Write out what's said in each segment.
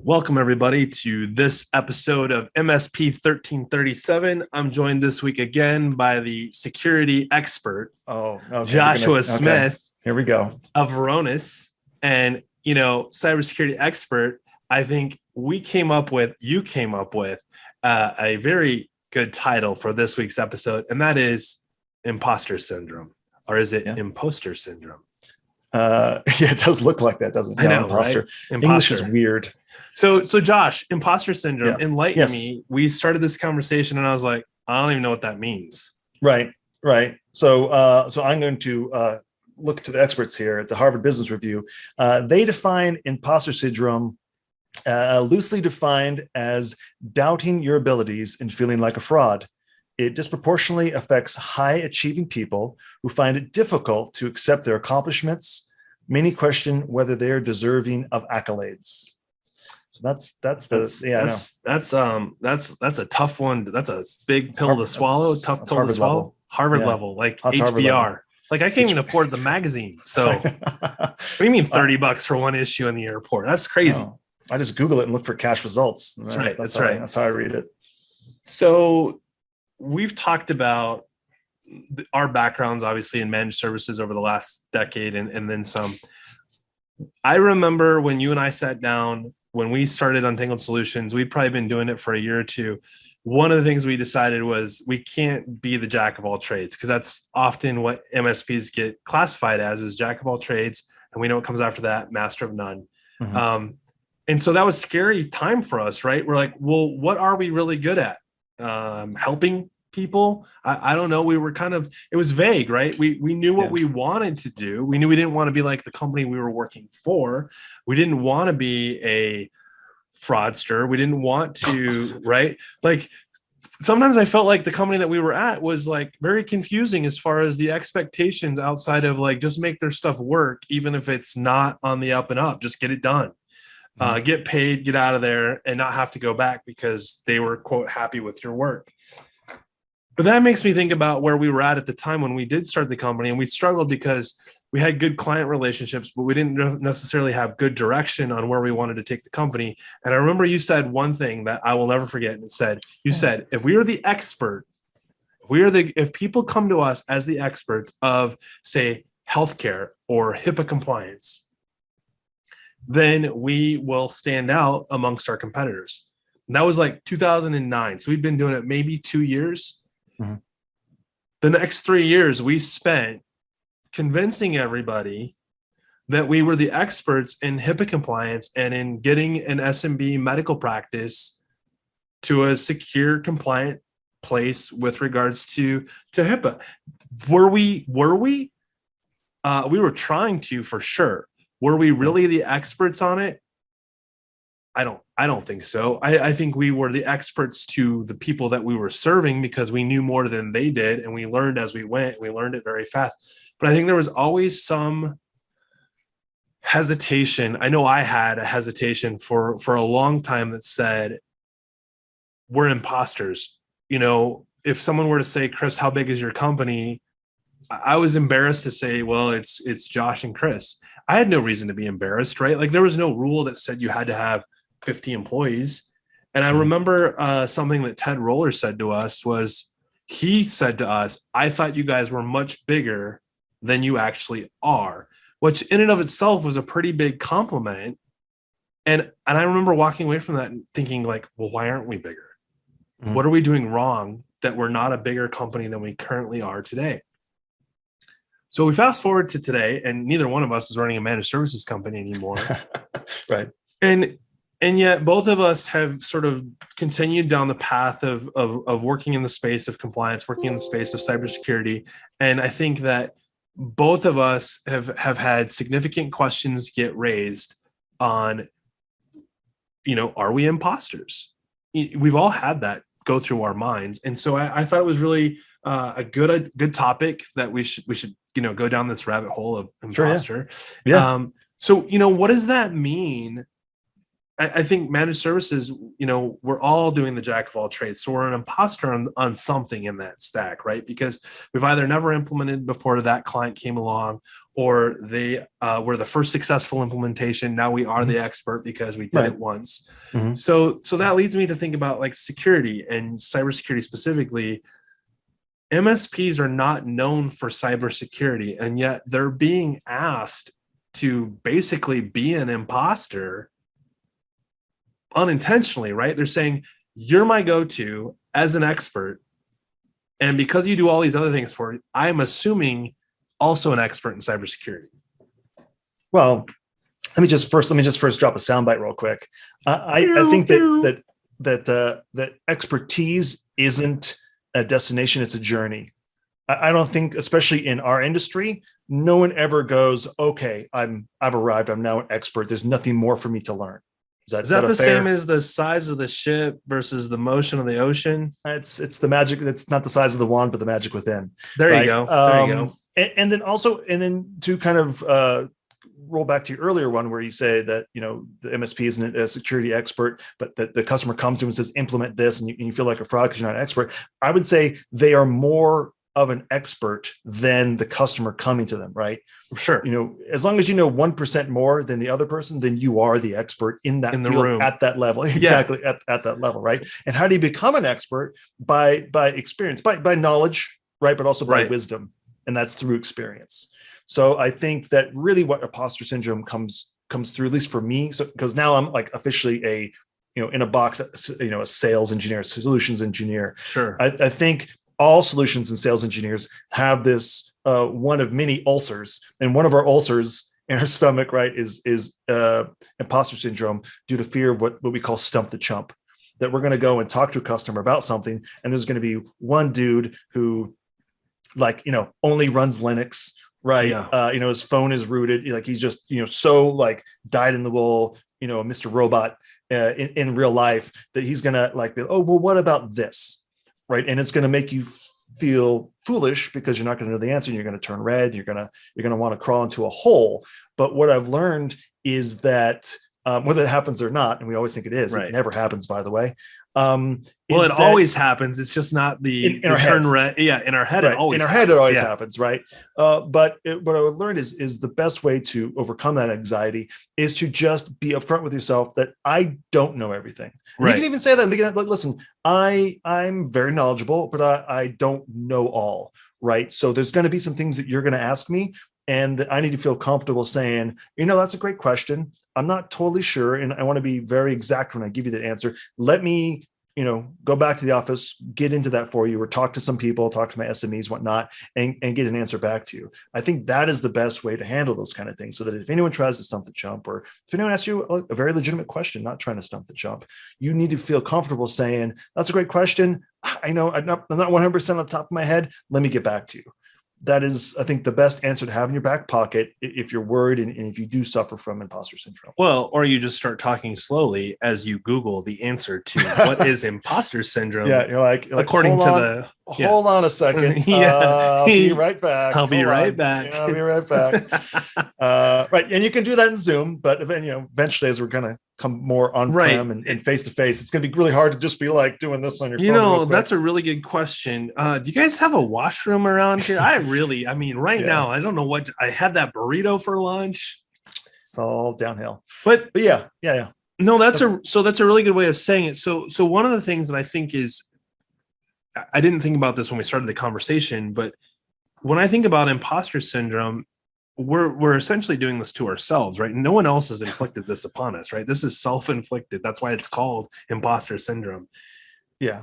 Welcome, everybody, to this episode of MSP-1337. I'm joined this week again by the security expert, Joshua Smith. Here we go. Of Varonis. And, cybersecurity expert, I think you came up with a very good title for this week's episode, and that is Imposter Syndrome. Or is it Imposter Syndrome? It does look like that, doesn't it? I know, Imposter. Right? English is weird. So Josh, imposter syndrome, enlighten me. We started this conversation and I was like, I don't even know what that means. Right. So I'm going to look to the experts here at the Harvard Business Review. They define imposter syndrome loosely defined as doubting your abilities and feeling like a fraud. It disproportionately affects high achieving people who find it difficult to accept their accomplishments. Many question whether they are deserving of accolades. So that's a tough one. That's a big pill to swallow. Tough pill to swallow. Harvard level, like that's HBR. Like I can't even afford the magazine. So what do you mean $30 for one issue in the airport? That's crazy. No, I just Google it and look for cash results. That's right. That's how I read it. So we've talked about our backgrounds, obviously, in managed services over the last decade and then some. I remember when you and I sat down, when we started Untangled Solutions, we'd probably been doing it for a year or two. One of the things we decided was we can't be the jack of all trades, because that's often what MSPs get classified as, is jack of all trades. And we know what comes after that, master of none. Mm-hmm. And so that was a scary time for us, right? We're like, well, what are we really good at? Helping people? I don't know. We were it was vague, right? We knew what we wanted to do. We knew we didn't want to be like the company we were working for. We didn't want to be a fraudster. We didn't want to, right? Like sometimes I felt like the company that we were at was like very confusing as far as the expectations outside of like, just make their stuff work, even if it's not on the up and up, just get it done. Get paid, get out of there, and not have to go back because they were, quote, happy with your work. But that makes me think about where we were at the time when we did start the company, and we struggled because we had good client relationships, but we didn't necessarily have good direction on where we wanted to take the company. And I remember you said one thing that I will never forget. And you said, if we are the expert, if people come to us as the experts of, say, healthcare or HIPAA compliance, then we will stand out amongst our competitors. And that was like 2009. So we've been doing it maybe 2 years. Mm-hmm. The next 3 years we spent convincing everybody that we were the experts in HIPAA compliance and in getting an SMB medical practice to a secure, compliant place with regards to HIPAA. Were we? We were trying to, for sure. Were we really the experts on it? I don't think so. I think we were the experts to the people that we were serving because we knew more than they did, and we learned as we went. We learned it very fast. But I think there was always some hesitation. I know I had a hesitation for a long time that said, we're imposters. If someone were to say, Chris, how big is your company? I was embarrassed to say, well, it's Josh and Chris. I had no reason to be embarrassed, right? Like there was no rule that said you had to have 50 employees. And I remember something that Ted Roller said to us was, he said to us, I thought you guys were much bigger than you actually are, which in and of itself was a pretty big compliment. And I remember walking away from that and thinking like, well, why aren't we bigger? Mm-hmm. What are we doing wrong that we're not a bigger company than we currently are today? So we fast forward to today, and neither one of us is running a managed services company anymore. Right. And yet both of us have sort of continued down the path of working in the space of compliance, working in the space of cybersecurity. And I think that both of us have had significant questions get raised on, are we imposters? We've all had that go through our minds. And so I thought it was really a good topic that we should go down this rabbit hole of imposter. Sure, yeah. So what does that mean I think managed services, we're all doing the jack of all trades. So we're an imposter on something in that stack, right? Because we've either never implemented before that client came along, or they were the first successful implementation. Now we are the expert because we did it once. So that leads me to think about like security and cybersecurity specifically. MSPs are not known for cybersecurity, and yet they're being asked to basically be an imposter unintentionally, right? They're saying, you're my go-to as an expert. And because you do all these other things for it, I'm assuming also an expert in cybersecurity. Well, let me just first drop a soundbite real quick. I think that expertise isn't a destination; it's a journey. I don't think, especially in our industry, no one ever goes, "Okay, I've arrived. I'm now an expert. There's nothing more for me to learn." Is that the same as the size of the ship versus the motion of the ocean? It's the magic. It's not the size of the wand, but the magic within. There you go. There you go. And then to kind of roll back to your earlier one where you say that, the MSP isn't a security expert, but that the customer comes to him and says, implement this, and you feel like a fraud because you're not an expert. I would say they are more of an expert than the customer coming to them, right? Sure. As long as you know 1% more than the other person, then you are the expert in that field room at that level. Exactly. Yeah. At that level, right? And how do you become an expert? By experience, by knowledge, right? But also by wisdom. And that's through experience. So I think that really what imposter syndrome comes through, at least for me, so because now I'm like officially in a box, a sales engineer, solutions engineer. Sure. I think all solutions and sales engineers have this one of many ulcers, and one of our ulcers in our stomach, right, is imposter syndrome due to fear of what we call stump the chump. That we're going to go and talk to a customer about something, and there's going to be one dude who, only runs Linux, right? Yeah. His phone is rooted, like he's just so like dyed in the wool, Mr. Robot in real life, that he's gonna like, oh well, what about this? Right. And it's going to make you feel foolish because you're not going to know the answer, and you're going to turn red. You're going to want to crawl into a hole. But what I've learned is that whether it happens or not, and we always think it is, it never happens, by the way. It always happens. It's just not in our turn red. Yeah, in our head, right. It always in our happens. Head it always happens, right? But what I would learn is the best way to overcome that anxiety is to just be upfront with yourself that I don't know everything. Right. You can even say that in the beginning, like, listen, I'm very knowledgeable, but I don't know all, right? So there's going to be some things that you're going to ask me, and I need to feel comfortable saying, that's a great question. I'm not totally sure, and I want to be very exact when I give you that answer. Let me, go back to the office, get into that for you, or talk to some people, talk to my SMEs, whatnot, and get an answer back to you. I think that is the best way to handle those kind of things, so that if anyone tries to stump the chump, or if anyone asks you a very legitimate question, not trying to stump the chump, you need to feel comfortable saying, that's a great question. I know I'm not 100% on the top of my head. Let me get back to you. That is, I think, the best answer to have in your back pocket if you're worried and if you do suffer from imposter syndrome. Well, or you just start talking slowly as you Google the answer to what is imposter syndrome. Yeah, you're like according to hold on a second. I'll be right back. I'll be right back. Yeah, I'll be right back. Right, and you can do that in Zoom, but eventually, as we're gonna come more on-prem and face-to-face, it's gonna be really hard to just be like doing this on your phone. That's a really good question. Do you guys have a washroom around here? Now, I don't know what I had that burrito for lunch. It's all downhill. But yeah. No, that's a really good way of saying it. So one of the things that I think is, I didn't think about this when we started the conversation, but when I think about imposter syndrome, we're essentially doing this to ourselves, right? No one else has inflicted this upon us, right? This is self-inflicted. That's why it's called imposter syndrome. Yeah.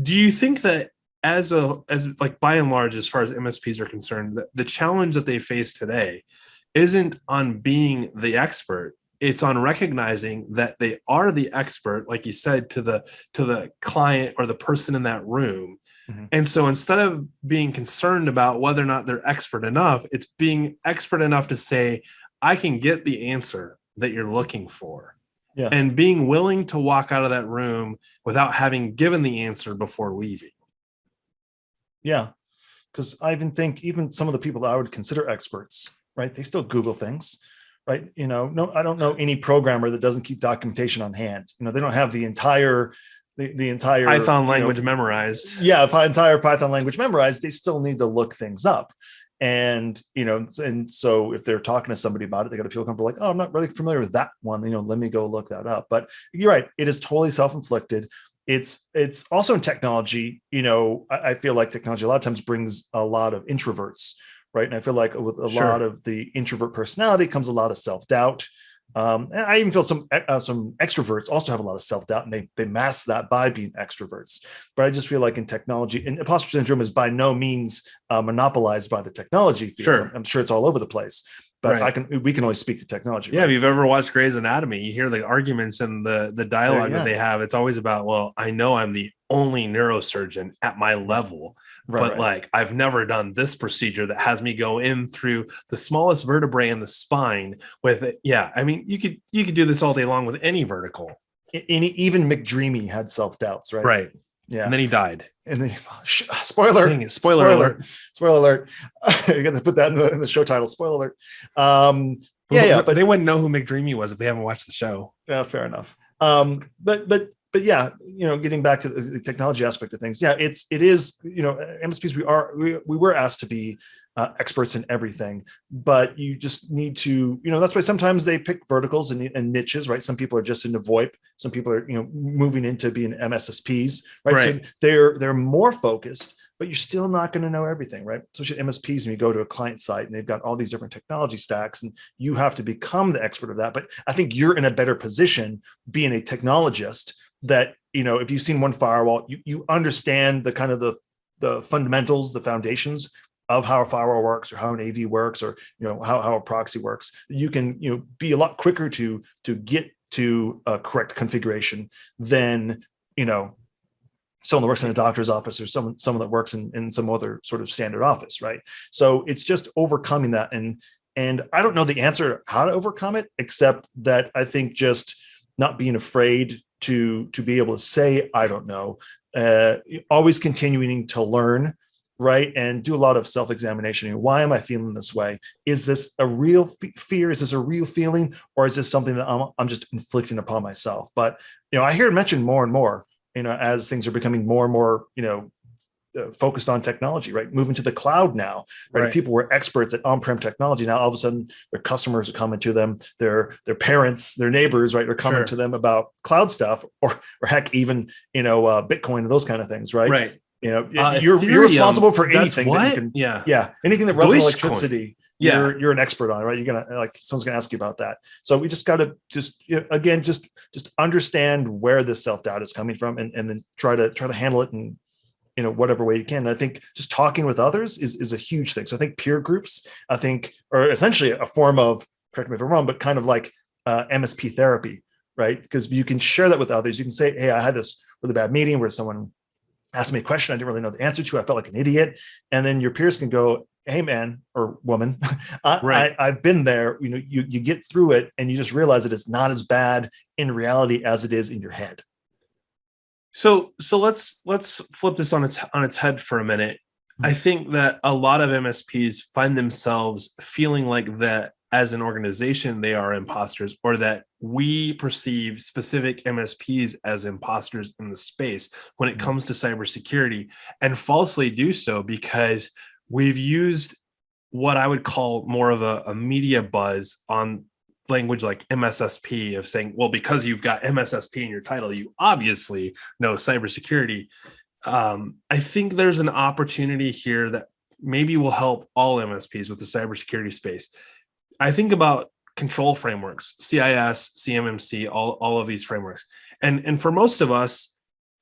Do you think that as by and large, as far as MSPs are concerned, the challenge that they face today isn't on being the expert? It's on recognizing that they are the expert, like you said, to the client or the person in that room. Mm-hmm. And so instead of being concerned about whether or not they're expert enough, it's being expert enough to say, I can get the answer that you're looking for. Yeah. And being willing to walk out of that room without having given the answer before leaving. Yeah. Because I think even some of the people that I would consider experts, right, they still Google things, right? No, I don't know any programmer that doesn't keep documentation on hand. They don't have the entire Python language memorized. Yeah, entire Python language memorized. They still need to look things up. And so if they're talking to somebody about it, they got to feel comfortable, like, oh, I'm not really familiar with that one. Let me go look that up. But you're right, it is totally self-inflicted. It's also in technology. I feel like technology a lot of times brings a lot of introverts, right? And I feel like with a lot of the introvert personality comes a lot of self-doubt. And I even feel some extroverts also have a lot of self-doubt, and they mask that by being extroverts. But I just feel like in technology, and imposter syndrome is by no means monopolized by the technology field. Sure. I'm sure it's all over the place, but we can always speak to technology. Yeah, right? If you've ever watched Grey's Anatomy, you hear the arguments and the dialogue that they have. It's always about, well, I know I'm the only neurosurgeon at my level, but like I've never done this procedure that has me go in through the smallest vertebrae in the spine with it. Yeah, I mean, you could do this all day long with any vertical. Even McDreamy had self-doubts, right? Right. Yeah. And then he died. And then spoiler alert. You got to put that in the show title. Spoiler alert. But they wouldn't know who McDreamy was if they haven't watched the show. Yeah, fair enough. But yeah, getting back to the technology aspect of things, yeah, it is, MSPs, we were asked to be experts in everything, but you just need to, that's why sometimes they pick verticals and niches, right? Some people are just into VoIP, some people are, moving into being MSSPs, right? So they're more focused, but you're still not going to know everything, right? Especially MSPs, when you go to a client site and they've got all these different technology stacks, and you have to become the expert of that. But I think you're in a better position being a technologist, that if you've seen one firewall, you understand the kind of the fundamentals, the foundations of how a firewall works, or how an AV works, or how a proxy works. You can be a lot quicker to get to a correct configuration than someone that works in a doctor's office, or someone that works in some other sort of standard office, right? So it's just overcoming that, and I don't know the answer how to overcome it, except that I think just not being afraid to be able to say, I don't know, always continuing to learn, right? And do a lot of self-examination. Why am I feeling this way? Is this a real fear? Is this a real feeling? Or is this something that I'm just inflicting upon myself? But, I hear it mentioned more and more, as things are becoming more and more, focused on technology, right? Moving to the cloud now, right? People were experts at on-prem technology. Now all of a sudden their customers are coming to them, their parents, their neighbors, right? Are coming to them about cloud stuff, or heck, even, Bitcoin and those kind of things, right? Right. You're responsible for anything. Anything that runs on electricity. You're an expert on, right? You're gonna, someone's gonna ask you about that. So we just got to just understand where this self-doubt is coming from, and then try to handle it in whatever way you can. And I think just talking with others is a huge thing. So I think peer groups, are essentially a form of, correct me if I'm wrong, but kind of like MSP therapy, right? Because you can share that with others. You can say, hey, I had this really bad meeting where someone asked me a question I didn't really know the answer to. I felt like an idiot. And then your peers can go, hey, man or woman, I've been there. You get through it, and you just realize that it's not as bad in reality as it is in your head. So let's flip this on its head for a minute. I think that a lot of MSPs find themselves feeling like that as an organization they are imposters, or that we perceive specific MSPs as imposters in the space when it comes to cybersecurity, and falsely do so because we've used what I would call more of a media buzz on language like MSSP, of saying, well, because you've got MSSP in your title, you obviously know cybersecurity. I think there's an opportunity here that maybe will help all MSPs with the cybersecurity space. I think about control frameworks, CIS, CMMC, all of these frameworks. And for most of us,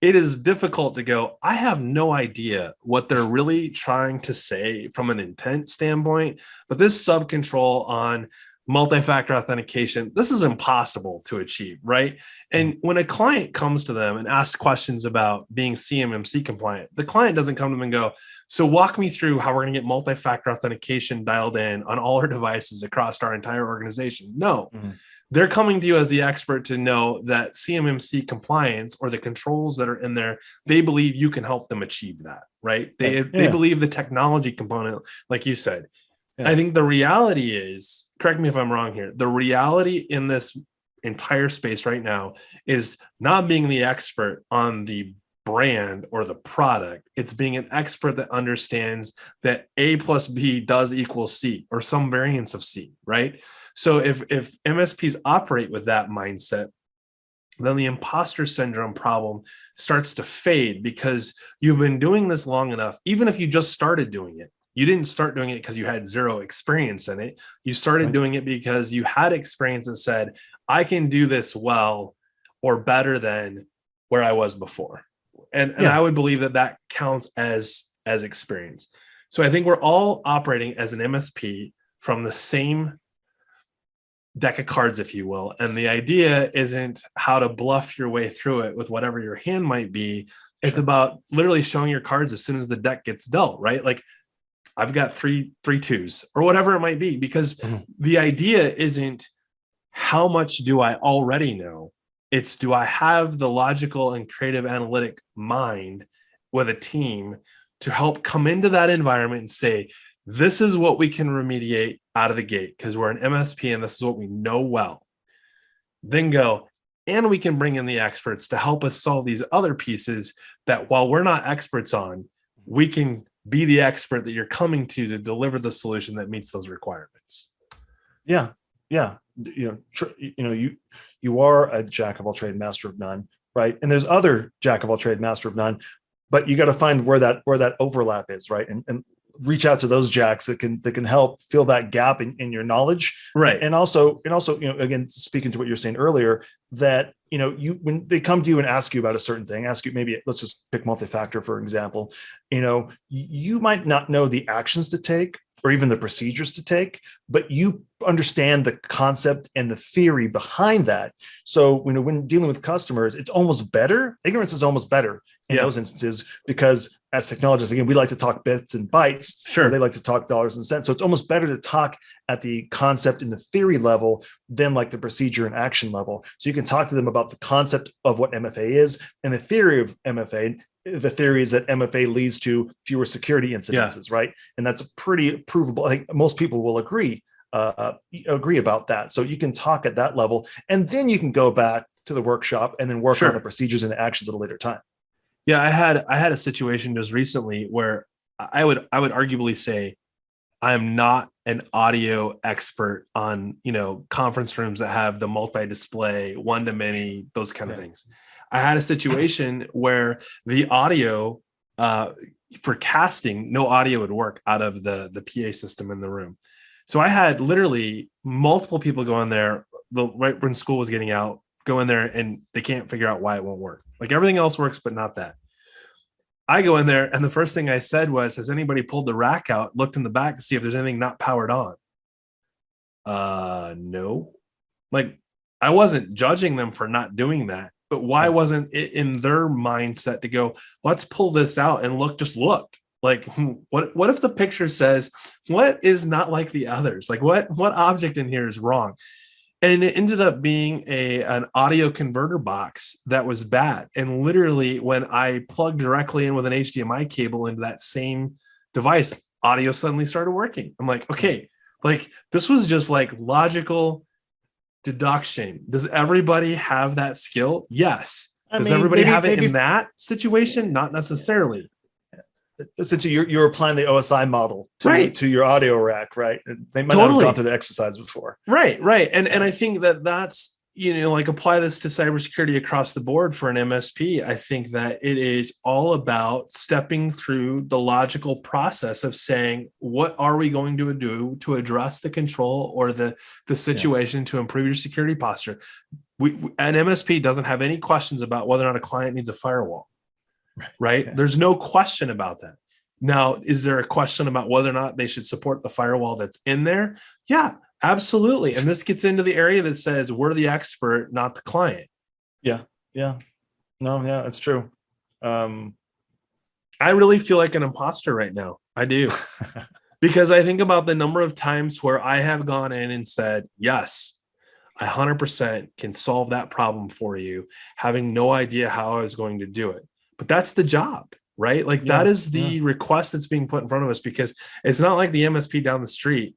it is difficult to go, I have no idea what they're really trying to say from an intent standpoint, but this sub-control on multi-factor authentication, this is impossible to achieve, right? And when a client comes to them and asks questions about being CMMC compliant, the client doesn't come to them and go, so walk me through how we're going to get multi-factor authentication dialed in on all our devices across our entire organization. No, they're coming to you as the expert to know that CMMC compliance, or the controls that are in there, they believe you can help them achieve that, right? They believe the technology component, like you said, I think the reality is, correct me if I'm wrong here, the reality in this entire space right now is not being the expert on the brand or the product. It's being an expert that understands that A plus B does equal C or some variance of C, right? So if MSPs operate with that mindset, then the imposter syndrome problem starts to fade because you've been doing this long enough. Even if you just started doing it, you didn't start doing it because you had zero experience in it. You started doing it because you had experience and said, I can do this well or better than where I was before. And I would believe that that counts as experience. So I think we're all operating as an MSP from the same deck of cards, if you will. And the idea isn't how to bluff your way through it with whatever your hand might be. It's about literally showing your cards as soon as the deck gets dealt, right? Like I've got three twos or whatever it might be, because the idea isn't how much do I already know? It's do I have the logical and creative analytic mind with a team to help come into that environment and say, this is what we can remediate out of the gate because we're an MSP and this is what we know well. Then go, and we can bring in the experts to help us solve these other pieces that while we're not experts on, we can be the expert that you're coming to deliver the solution that meets those requirements. Yeah. You are a jack of all trade, master of none, right? And there's other jack of all trade, master of none, but you got to find where that overlap is, right? And reach out to those jacks that can help fill that gap in your knowledge, right? And also, again, speaking to what you're saying earlier, that when they come to you and ask you about a certain thing, ask you, maybe let's just pick multi-factor for example, you might not know the actions to take or even the procedures to take, but you understand the concept and the theory behind that. So when dealing with customers, it's almost better. Ignorance is almost better in those instances, because as technologists, again, we like to talk bits and bytes. Sure. They like to talk dollars and cents. So it's almost better to talk at the concept and the theory level than like the procedure and action level. So you can talk to them about the concept of what MFA is and the theory of MFA. The theory is that MFA leads to fewer security incidences, right? And that's pretty provable. I think most people will agree about that. So you can talk at that level, and then you can go back to the workshop and then work on the procedures and the actions at a later time. Yeah, I had a situation just recently where I would arguably say I am not an audio expert on conference rooms that have the multi-display, one-to-many, those kind of things. I had a situation where the audio for casting, no audio would work out of the PA system in the room. So I had literally multiple people go in there right when school was getting out, go in there and they can't figure out why it won't work. Like everything else works, but not that. I go in there and the first thing I said was, has anybody pulled the rack out, looked in the back to see if there's anything not powered on? No. Like I wasn't judging them for not doing that. But why wasn't it in their mindset to go, let's pull this out and look? Like, what if the picture says, what is not like the others? Like what object in here is wrong? And it ended up being an audio converter box that was bad. And literally when I plugged directly in with an HDMI cable into that same device, audio suddenly started working. I'm like, okay, like this was just like logical deduction. Does everybody have that skill? Yes. Does everybody have it in that situation? Not necessarily. Essentially, you're applying the OSI model to your audio rack, right? They might not have gone through the exercise before. Right. And I think that's, like apply this to cybersecurity across the board for an MSP. I think that it is all about stepping through the logical process of saying, what are we going to do to address the control or the situation to improve your security posture? An MSP doesn't have any questions about whether or not a client needs a firewall, right? Okay. There's no question about that. Now, is there a question about whether or not they should support the firewall that's in there? Yeah, absolutely. And this gets into the area that says we're the expert, not the client. Yeah. No, that's true. I really feel like an imposter right now. I do. Because I think about the number of times where I have gone in and said, yes, I 100% can solve that problem for you, having no idea how I was going to do it. But that's the job, right? Like that is the request that's being put in front of us, because it's not like the MSP down the street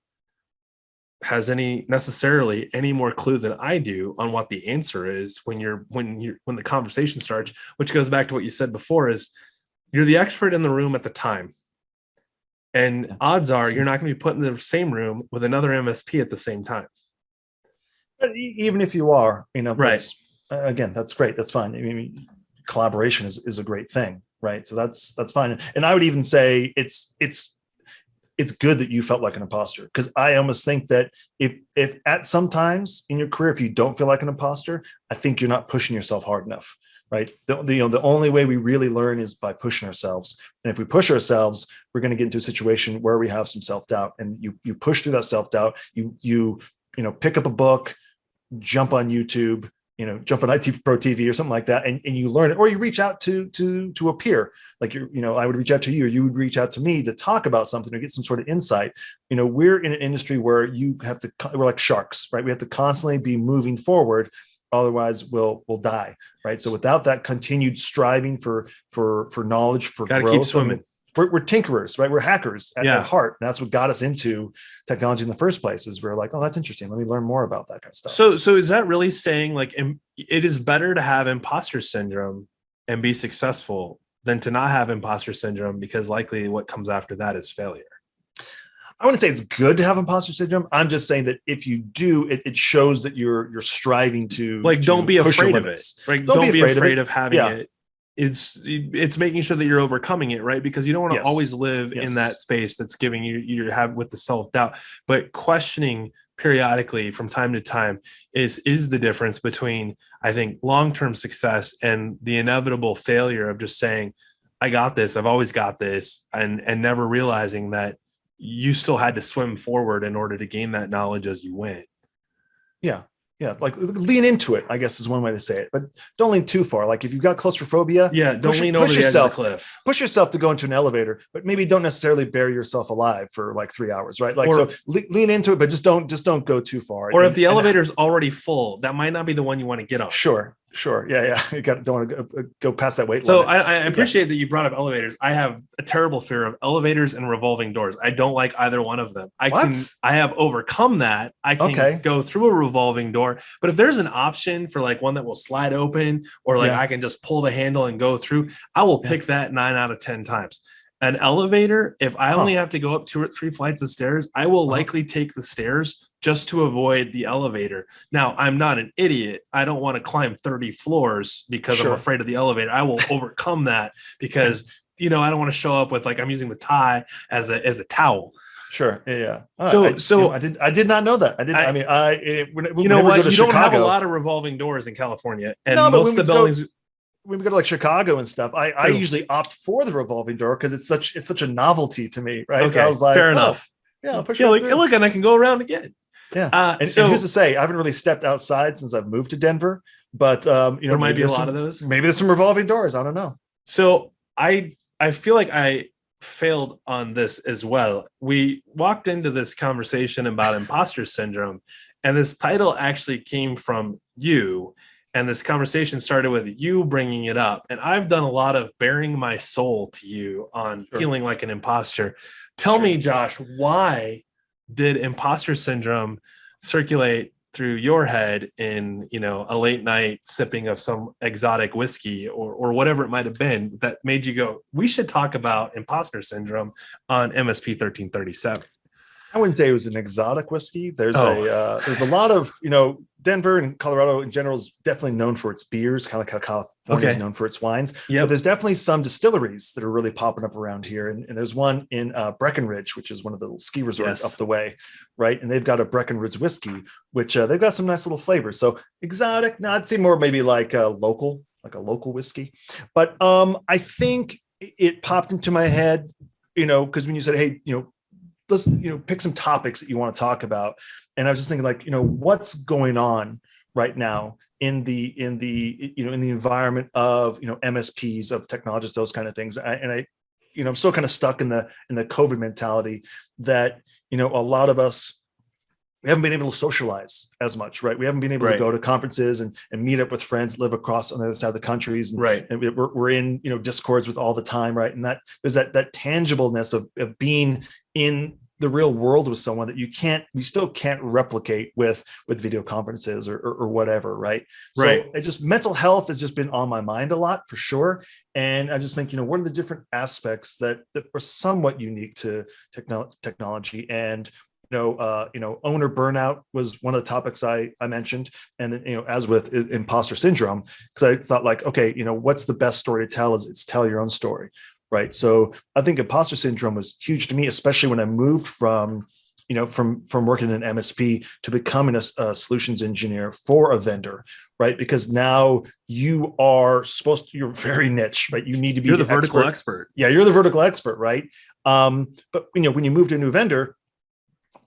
has necessarily any more clue than I do on what the answer is when the conversation starts, which goes back to what you said before, is you're the expert in the room at the time. And odds are you're not going to be put in the same room with another MSP at the same time. But even if you are, Right. Again, that's great. That's fine. I mean, collaboration is a great thing, right? So that's fine. And I would even say it's good that you felt like an imposter, because I almost think that if at some times in your career, if you don't feel like an imposter, I think you're not pushing yourself hard enough, right? The only way we really learn is by pushing ourselves. And if we push ourselves, we're going to get into a situation where we have some self-doubt, and you push through that self-doubt. You pick up a book, jump on YouTube, jump on IT Pro TV or something like that, and you learn it, or you reach out to a peer, like I would reach out to you, or you would reach out to me to talk about something or get some sort of insight. We're in an industry where we're like sharks, right? We have to constantly be moving forward, otherwise we'll die, right? So without that continued striving for knowledge, for Gotta growth, keep swimming. We're tinkerers, right? We're hackers at heart. And that's what got us into technology in the first place. Is we're like, oh, that's interesting. Let me learn more about that kind of stuff. So is that really saying like it is better to have imposter syndrome and be successful than to not have imposter syndrome, because likely what comes after that is failure? I wouldn't say it's good to have imposter syndrome. I'm just saying that if you do, it shows that you're striving to don't be afraid of it. Right? Don't be afraid of having it. It's making sure that you're overcoming it, right? Because you don't want to always live in that space that's giving you have with the self-doubt, but questioning periodically from time to time is the difference between, I think, long-term success and the inevitable failure of just saying, I got this, I've always got this, and never realizing that you still had to swim forward in order to gain that knowledge as you went. Yeah, like lean into it, I guess is one way to say it, but don't lean too far. Like if you've got claustrophobia, don't lean over the edge of the cliff. Push yourself to go into an elevator, but maybe don't necessarily bury yourself alive for like 3 hours, right? Like, so lean into it, but just don't go too far. Or if the elevator's already full, that might not be the one you want to get on. Sure. Yeah. You don't want to go past that weight limit. So I appreciate that you brought up elevators. I have a terrible fear of elevators and revolving doors. I don't like either one of them. I have overcome that. I can go through a revolving door, but if there's an option for like one that will slide open, or like I can just pull the handle and go through, I will pick that 9 out of 10 times. An elevator, if I only have to go up 2 or 3 flights of stairs, I will likely take the stairs just to avoid the elevator. Now, I'm not an idiot. I don't want to climb 30 floors because I'm afraid of the elevator. I will overcome that because, I don't want to show up with like, I'm using the tie as a towel. Sure. Yeah. I did not know that. You don't have a lot of revolving doors in California, and most of the buildings. When we go to like Chicago and stuff, I usually opt for the revolving door because it's such a novelty to me, right? Okay, I was like, fair enough. Yeah, I'll push look, and I can go around again. Yeah. And who's to say? I haven't really stepped outside since I've moved to Denver, but there might be a lot of those. Maybe there's some revolving doors. I don't know. So I feel like I failed on this as well. We walked into this conversation about imposter syndrome, and this title actually came from you. And this conversation started with you bringing it up. And I've done a lot of bearing my soul to you on feeling like an imposter. Tell me, Josh, why did imposter syndrome circulate through your head in, a late night sipping of some exotic whiskey or whatever it might have been that made you go, we should talk about imposter syndrome on MSP-1337? I wouldn't say it was an exotic whiskey. There's a lot of, Denver and Colorado in general is definitely known for its beers, kind of like how California is known for its wines. But there's definitely some distilleries that are really popping up around here. And there's one in Breckenridge, which is one of the little ski resorts up the way, right? And they've got a Breckenridge whiskey, which they've got some nice little flavors. So exotic, no, I'd say more maybe like a local whiskey. But I think it popped into my head, because when you said, hey, let's pick some topics that you want to talk about, and I was just thinking like what's going on right now in the environment of MSPs, of technologists, those kind of things. I'm still kind of stuck in the COVID mentality that a lot of us, we haven't been able to socialize as much, right? We haven't been able to go to conferences and meet up with friends, live across on the other side of the countries. And we're in, Discords with all the time, right? And that there's that tangibleness of being in the real world with someone that we still can't replicate with video conferences or whatever, right? Right. So it just, mental health has just been on my mind a lot for sure. And I just think, what are the different aspects that are somewhat unique to technology? And owner burnout was one of the topics I mentioned. And then, as with imposter syndrome, because I thought like, okay, what's the best story to tell? It's tell your own story, right? So I think imposter syndrome was huge to me, especially when I moved from working in an MSP to becoming a solutions engineer for a vendor, right? Because now you're very niche, right? You need to be You're the vertical expert. Yeah, you're the vertical expert, right? But when you move to a new vendor,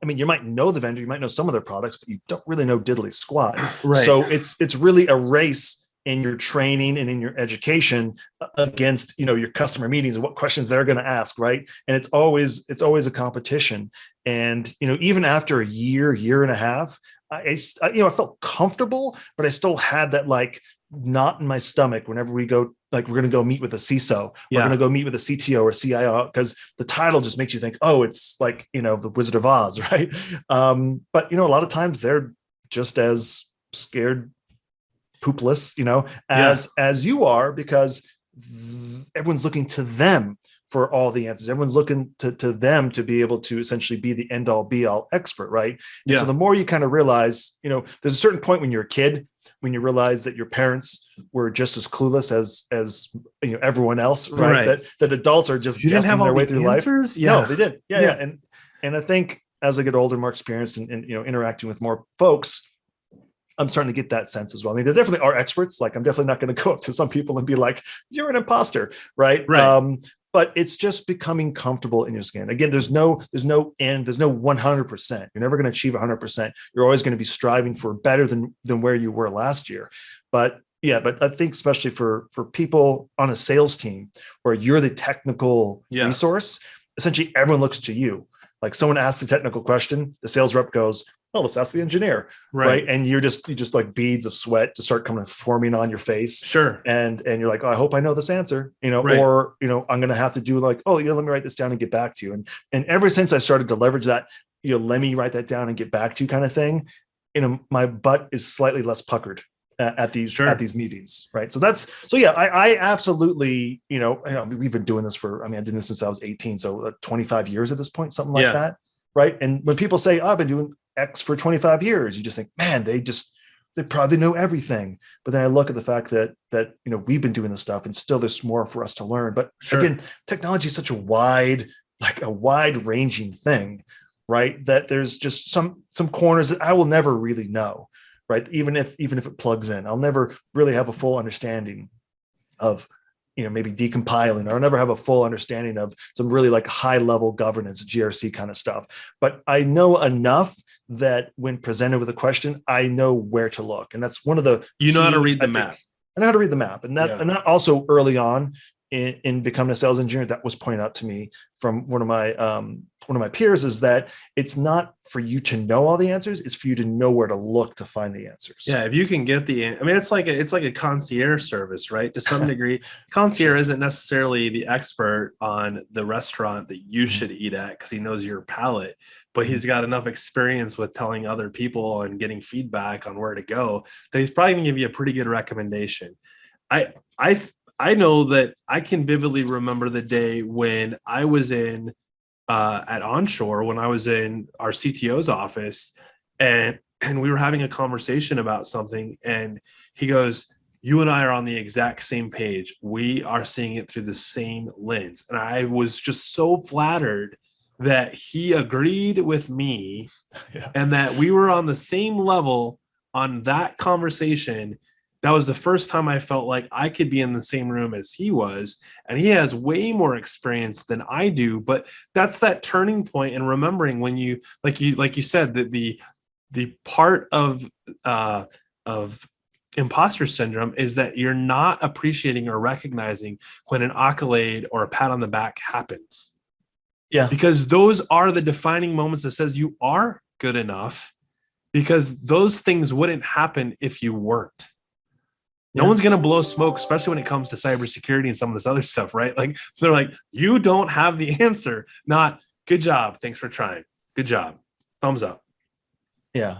I mean, you might know the vendor, you might know some of their products, but you don't really know diddly squat. Right. So it's really a race in your training and in your education against your customer meetings and what questions they're going to ask, right? And it's always a competition. And even after a year and a half, I felt comfortable, but I still had that like knot in my stomach whenever we go, like, we're going to go meet with a CISO, we're going to go meet with a CTO or CIO, because the title just makes you think, oh, it's like the Wizard of Oz, right? But a lot of times they're just as scared poopless, as you are, because everyone's looking to them for all the answers. Everyone's looking to them to be able to essentially be the end all be all expert, right? Yeah. So the more you kind of realize, there's a certain point when you're a kid, when you realize that your parents were just as clueless as everyone else, right? That adults are just guessing their way through life. Yeah. No, they did. Yeah. And I think as I get older, more experienced, and interacting with more folks, I'm starting to get that sense as well. I mean, there definitely are experts. Like, I'm definitely not going to go up to some people and be like, "You're an imposter," right? But it's just becoming comfortable in your skin. Again, there's no end. There's no 100%. You're never going to achieve 100%. You're always going to be striving for better than where you were last year. But I think especially for people on a sales team where you're the technical resource, essentially everyone looks to you. Like, someone asks a technical question, the sales rep goes, "Oh, let's ask the engineer," right? And you just like beads of sweat to start forming on your face. Sure. And you're like, "Oh, I hope I know this answer," or I'm going to have to do like, "Oh, yeah, let me write this down and get back to you." And ever since I started to leverage that, let me write that down and get back to you kind of thing, my butt is slightly less puckered at these meetings, right? So I absolutely, we've been doing this for, I did this since I was 18, so 25 years at this point, something like that, right? And when people say, "Oh, I've been doing X for 25 years," you just think, man, they probably know everything. But then I look at the fact that we've been doing this stuff and still there's more for us to learn. But again, technology is such a wide ranging thing, right? That there's just some corners that I will never really know, right? Even if it plugs in, I'll never really have a full understanding of maybe decompiling, or I'll never have a full understanding of some really like high level governance, GRC kind of stuff. But I know enough that when presented with a question, I know where to look. And that's one of the know how to read the map. I know how to read the map. And that also early on in becoming a sales engineer, that was pointed out to me from one of my peers, is that it's not for you to know all the answers, it's for you to know where to look to find the answers. Yeah, if you can get it's like a concierge service, right? To some degree, concierge isn't necessarily the expert on the restaurant that you should eat at because he knows your palate, but he's got enough experience with telling other people and getting feedback on where to go that he's probably gonna give you a pretty good recommendation. I know that I can vividly remember the day when I was in at Onshore, when I was in our CTO's office, and we were having a conversation about something, and he goes, "You and I are on the exact same page. We are seeing it through the same lens." And I was just so flattered that he agreed with me and that we were on the same level on that conversation. That was the first time I felt like I could be in the same room as he was, and he has way more experience than I do. But that's that turning point, and remembering when you said that the part of imposter syndrome is that you're not appreciating or recognizing when an accolade or a pat on the back happens. Yeah, because those are the defining moments that says you are good enough, because those things wouldn't happen if you weren't. No one's going to blow smoke, especially when it comes to cybersecurity and some of this other stuff, right? Like, they're like, "You don't have the answer," not good job. Thanks for trying. Good job. Thumbs up. Yeah.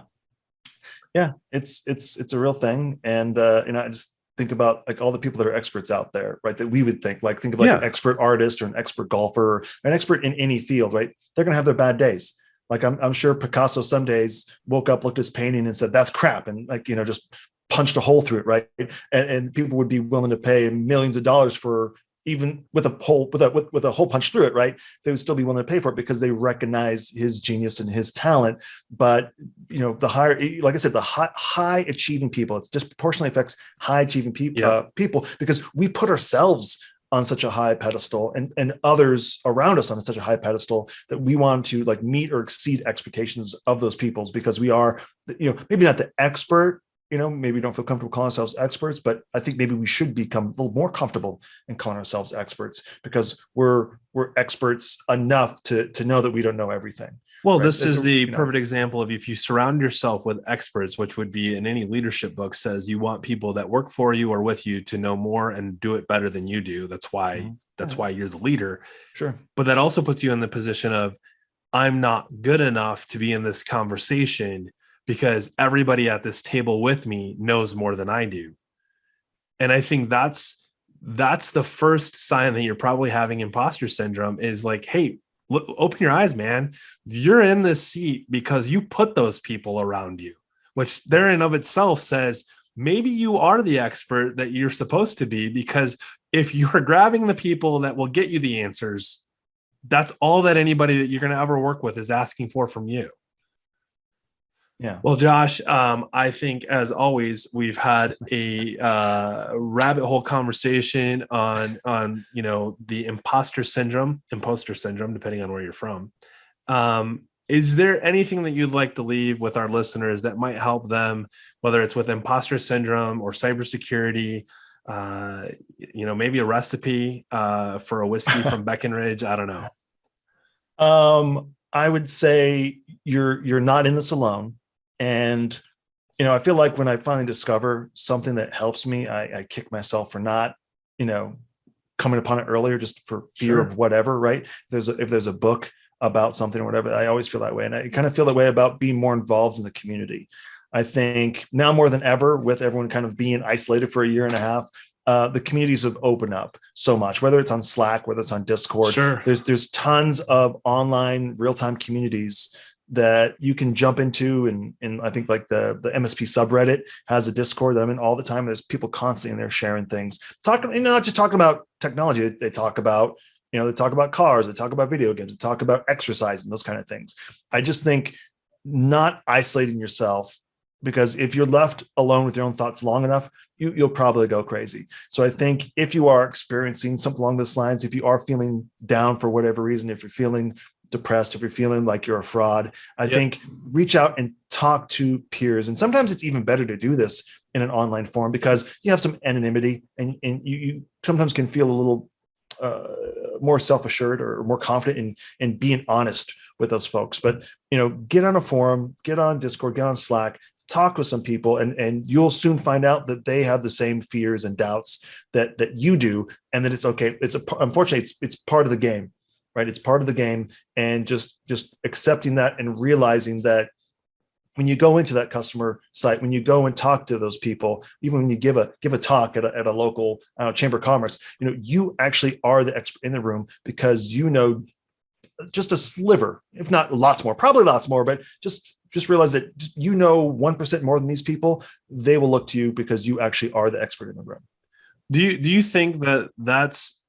Yeah. It's a real thing. And, I just think about like all the people that are experts out there, right? That we would think like an expert artist or an expert golfer, or an expert in any field, right? They're going to have their bad days. Like I'm sure Picasso some days woke up, looked at his painting and said, that's crap. And like, just punched a hole through it. Right. And people would be willing to pay millions of dollars for, even with a hole punch through it, right? They would still be willing to pay for it because they recognize his genius and his talent. But the higher, like I said, the high achieving people, it's disproportionately affects high achieving people, because we put ourselves on such a high pedestal and others around us on such a high pedestal that we want to like meet or exceed expectations of those peoples, because we are, maybe not the expert. Maybe we don't feel comfortable calling ourselves experts, but I think maybe we should become a little more comfortable in calling ourselves experts, because we're experts enough to know that we don't know everything. Well, right? This is the perfect example of, if you surround yourself with experts, which would be in any leadership book, says you want people that work for you or with you to know more and do it better than you do. That's why why you're the leader. Sure. But that also puts you in the position of, I'm not good enough to be in this conversation because everybody at this table with me knows more than I do. And I think that's the first sign that you're probably having imposter syndrome, is like, hey, look, open your eyes, man. You're in this seat because you put those people around you, which there in of itself says maybe you are the expert that you're supposed to be, because if you're grabbing the people that will get you the answers, that's all that anybody that you're going to ever work with is asking for from you. Yeah. Well, Josh, I think as always, we've had a rabbit hole conversation on the imposter syndrome, depending on where you're from. Is there anything that you'd like to leave with our listeners that might help them, whether it's with imposter syndrome or cybersecurity? Maybe a recipe for a whiskey from Breckenridge. I don't know. I would say you're not in this alone. And, I feel like when I finally discover something that helps me, I kick myself for not, coming upon it earlier, just for fear of whatever, right? If there's a book about something or whatever, I always feel that way. And I kind of feel that way about being more involved in the community. I think now more than ever, with everyone kind of being isolated for a year and a half, the communities have opened up so much, whether it's on Slack, whether it's on Discord. Sure. There's tons of online real-time communities that you can jump into. And I think like the MSP subreddit has a Discord that I'm in all the time. There's people constantly in there sharing things, talking, not just talking about technology. They talk about, they talk about cars, they talk about video games, they talk about exercise and those kind of things. I just think not isolating yourself, because if you're left alone with your own thoughts long enough, you'll probably go crazy. So I think if you are experiencing something along those lines, if you are feeling down for whatever reason, if you're feeling depressed, if you're feeling like you're a fraud, I think reach out and talk to peers. And sometimes it's even better to do this in an online forum, because you have some anonymity and you sometimes can feel a little more self-assured or more confident in being honest with those folks. But, get on a forum, get on Discord, get on Slack, talk with some people, and you'll soon find out that they have the same fears and doubts that you do, and that it's okay. Unfortunately, it's part of the game, right? It's part of the game, and just accepting that and realizing that when you go into that customer site, when you go and talk to those people, even when you give a talk at a local chamber of commerce, you actually are the expert in the room, because just a sliver, if not lots more, probably lots more, but just realize that 1% more than these people. They will look to you because you actually are the expert in the room. Do you think that's,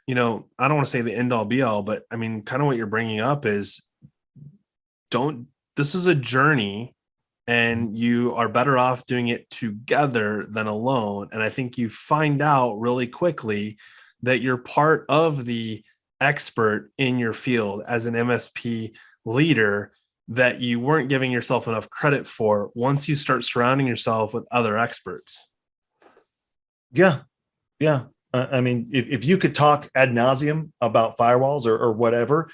I don't want to say the end all be all, but I mean, kind of what you're bringing up is, this is a journey, and you are better off doing it together than alone. And I think you find out really quickly that you're part of the expert in your field as an MSP leader that you weren't giving yourself enough credit for once you start surrounding yourself with other experts. Yeah. I mean, if you could talk ad nauseum about firewalls or whatever,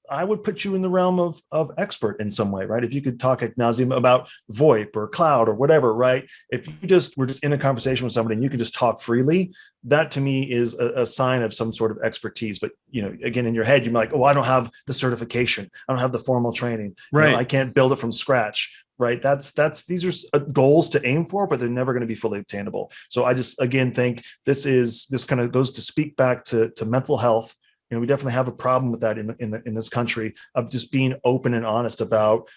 I would put you in the realm of expert in some way, right? If you could talk ad nauseum about VoIP or cloud or whatever, right? If you were just in a conversation with somebody and you could just talk freely, that to me is a sign of some sort of expertise. But again, in your head, you're like, oh, I don't have the certification, I don't have the formal training, Right. I can't build it from scratch, right? These are goals to aim for, but they're never going to be fully obtainable. So I just again think this kind of goes to speak back to mental health. We definitely have a problem with that in this country, of just being open and honest about,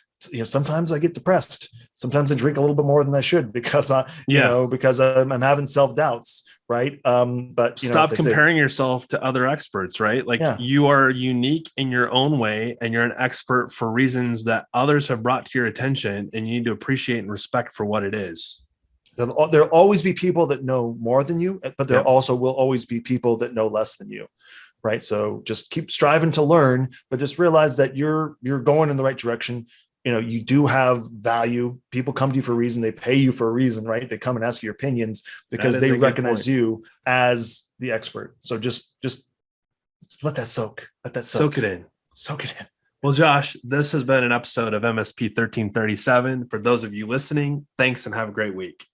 sometimes I get depressed. Sometimes I drink a little bit more than I should because I'm having self-doubts, right? But stop comparing yourself to other experts, right? Like, you are unique in your own way, and you're an expert for reasons that others have brought to your attention, and you need to appreciate and respect for what it is. There'll always be people that know more than you, but there also will always be people that know less than you. Right. So just keep striving to learn, but just realize that you're going in the right direction. You do have value. People come to you for a reason. They pay you for a reason, right? They come and ask your opinions because they recognize you as the expert. So just let that soak. Let that soak it in. Soak it in. Well, Josh, this has been an episode of MSP 1337. For those of you listening, thanks and have a great week.